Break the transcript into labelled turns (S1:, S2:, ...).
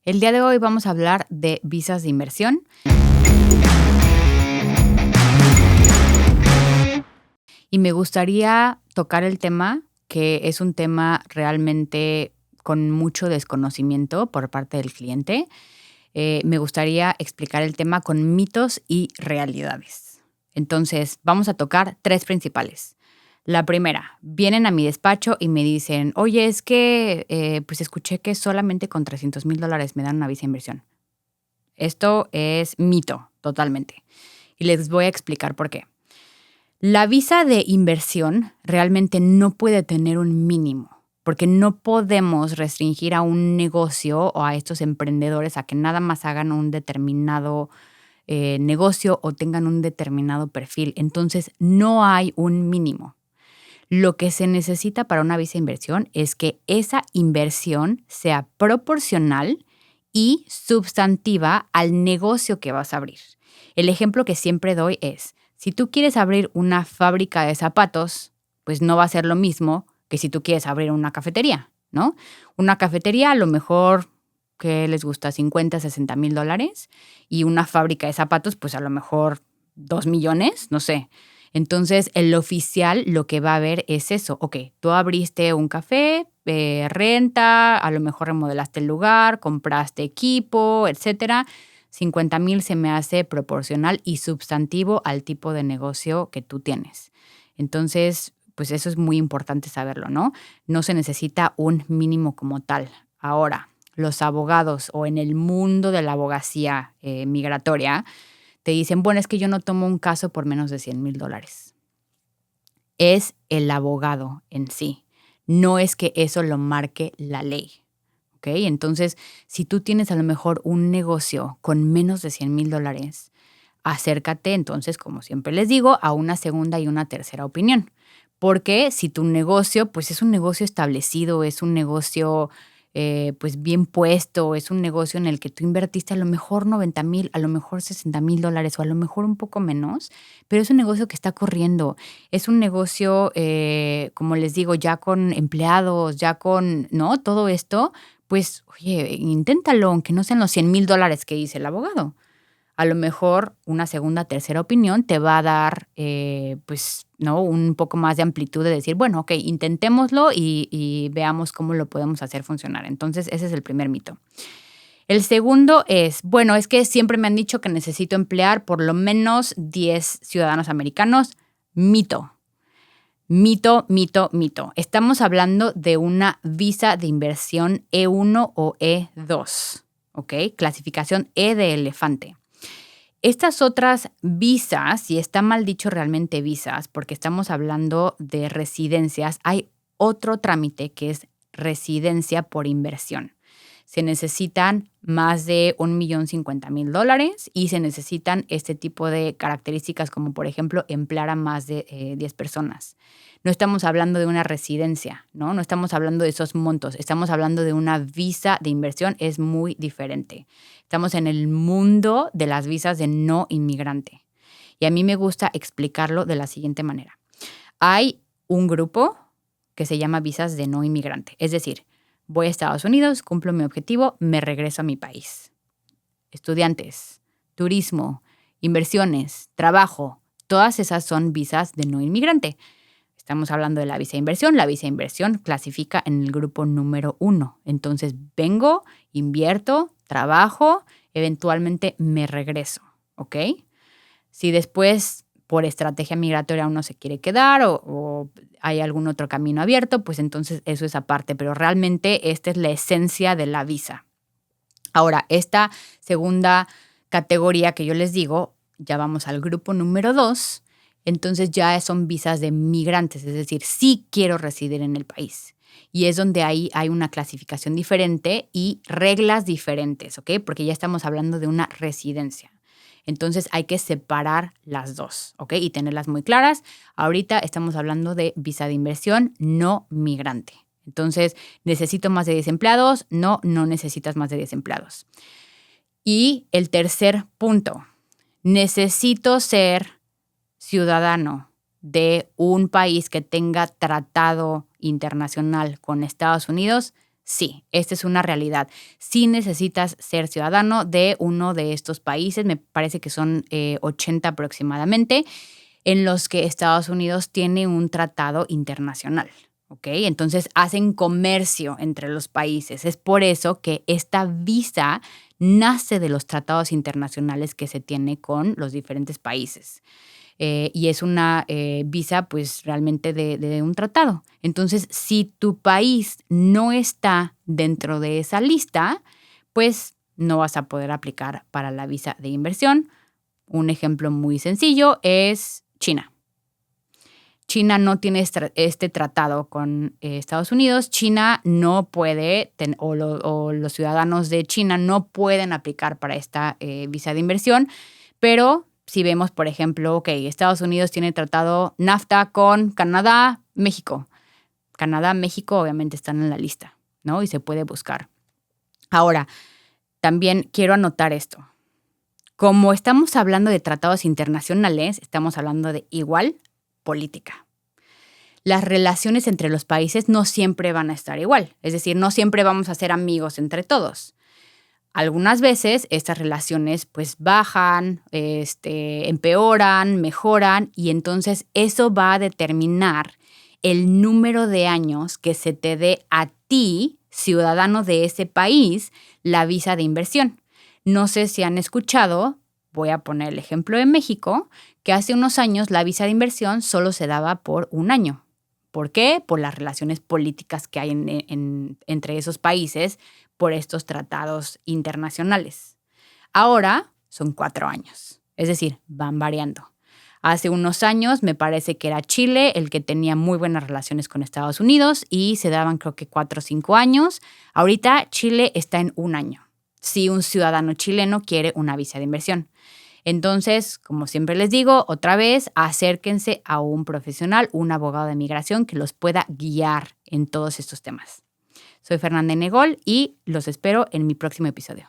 S1: El día de hoy vamos a hablar de visas de inversión. Y me gustaría tocar el tema, que es un tema realmente con mucho desconocimiento por parte del cliente. Me gustaría explicar el tema con mitos y realidades. Entonces, vamos a tocar 3 principales. La primera, vienen a mi despacho y me dicen, oye, es que pues escuché que solamente con $300,000 me dan una visa de inversión. Esto es mito, totalmente. Y les voy a explicar por qué. La visa de inversión realmente no puede tener un mínimo, porque no podemos restringir a un negocio o a estos emprendedores a que nada más hagan un determinado negocio o tengan un determinado perfil. Entonces, no hay un mínimo. Lo que se necesita para una visa de inversión es que esa inversión sea proporcional y substantiva al negocio que vas a abrir. El ejemplo que siempre doy es, si tú quieres abrir una fábrica de zapatos, pues no va a ser lo mismo que si tú quieres abrir una cafetería, ¿no? Una cafetería a lo mejor, ¿qué les gusta? 50, $60,000 y una fábrica de zapatos, pues a lo mejor 2 millones, no sé. Entonces, el oficial lo que va a ver es eso. Ok, tú abriste un café, renta, a lo mejor remodelaste el lugar, compraste equipo, etcétera. 50,000 se me hace proporcional y substantivo al tipo de negocio que tú tienes. Entonces, pues eso es muy importante saberlo, ¿no? No se necesita un mínimo como tal. Ahora, los abogados o en el mundo de la abogacía migratoria, te dicen, bueno, es que yo no tomo un caso por menos de $100,000. Es el abogado en sí. No es que eso lo marque la ley. ¿Ok? Entonces, si tú tienes a lo mejor un negocio con menos de $100,000, acércate entonces, como siempre les digo, a una segunda y una tercera opinión. Porque si tu negocio, pues es un negocio establecido, es un negocio pues bien puesto, es un negocio en el que tú invertiste a lo mejor 90,000, a lo mejor $60,000 o a lo mejor un poco menos, pero es un negocio que está corriendo, es un negocio, como les digo, ya con empleados, ya con, ¿no? Todo esto, pues, oye, inténtalo, aunque no sean los $100,000 que dice el abogado. A lo mejor una segunda, tercera opinión te va a dar, pues, ¿no? Un poco más de amplitud de decir, bueno, ok, intentémoslo y veamos cómo lo podemos hacer funcionar. Entonces, ese es el primer mito. El segundo es, bueno, es que siempre me han dicho que necesito emplear por lo menos 10 ciudadanos americanos. Mito. Mito, mito, mito. Estamos hablando de una visa de inversión E1 o E2, ¿ok? Clasificación E de elefante. Estas otras visas, y está mal dicho realmente visas, porque estamos hablando de residencias, hay otro trámite que es residencia por inversión. Se necesitan más de $1,050,000 y se necesitan este tipo de características como, por ejemplo, emplear a más de 10 personas. No estamos hablando de una residencia, ¿no? No estamos hablando de esos montos. Estamos hablando de una visa de inversión. Es muy diferente. Estamos en el mundo de las visas de no inmigrante. Y a mí me gusta explicarlo de la siguiente manera. Hay un grupo que se llama visas de no inmigrante. Es decir, voy a Estados Unidos, cumplo mi objetivo, me regreso a mi país. Estudiantes, turismo, inversiones, trabajo, todas esas son visas de no inmigrante. Estamos hablando de la visa de inversión. La visa de inversión clasifica en el grupo número 1. Entonces, vengo, invierto, trabajo, eventualmente me regreso, ¿ok? Si después, por estrategia migratoria, uno se quiere quedar o hay algún otro camino abierto, pues entonces eso es aparte. Pero realmente esta es la esencia de la visa. Ahora, esta segunda categoría que yo les digo, ya vamos al grupo número 2, entonces ya son visas de migrantes, es decir, sí quiero residir en el país. Y es donde ahí hay una clasificación diferente y reglas diferentes, ¿ok? Porque ya estamos hablando de una residencia. Entonces hay que separar las dos, ¿ok? Y tenerlas muy claras. Ahorita estamos hablando de visa de inversión no migrante. Entonces, ¿necesito más de 10 empleados? No, no necesitas más de 10 empleados. Y el tercer punto, necesito ser ciudadano de un país que tenga tratado internacional con Estados Unidos. Sí, esta es una realidad. Sí necesitas ser ciudadano de uno de estos países, me parece que son 80 aproximadamente, en los que Estados Unidos tiene un tratado internacional. ¿Ok? Entonces hacen comercio entre los países. Es por eso que esta visa nace de los tratados internacionales que se tiene con los diferentes países. Y es una visa pues realmente de un tratado. Entonces, si tu país no está dentro de esa lista, pues no vas a poder aplicar para la visa de inversión. Un ejemplo muy sencillo es China. China no tiene este tratado con Estados Unidos. China no puede, o los ciudadanos de China no pueden aplicar para esta visa de inversión, pero si vemos, por ejemplo, ok, Estados Unidos tiene tratado NAFTA con Canadá, México. Canadá, México obviamente están en la lista, ¿no? Y se puede buscar. Ahora, también quiero anotar esto. Como estamos hablando de tratados internacionales, estamos hablando de igual política. Las relaciones entre los países no siempre van a estar igual. Es decir, no siempre vamos a ser amigos entre todos. Algunas veces estas relaciones pues bajan, empeoran, mejoran y entonces eso va a determinar el número de años que se te dé a ti, ciudadano de ese país, la visa de inversión. No sé si han escuchado, voy a poner el ejemplo de México, que hace unos años la visa de inversión solo se daba por un año. ¿Por qué? Por las relaciones políticas que hay entre esos países, por estos tratados internacionales. Ahora son 4 años, es decir, van variando. Hace unos años me parece que era Chile el que tenía muy buenas relaciones con Estados Unidos y se daban creo que 4 o 5 años. Ahorita Chile está en un año, si un ciudadano chileno quiere una visa de inversión. Entonces, como siempre les digo, otra vez, acérquense a un profesional, un abogado de migración que los pueda guiar en todos estos temas. Soy Fernanda Negol y los espero en mi próximo episodio.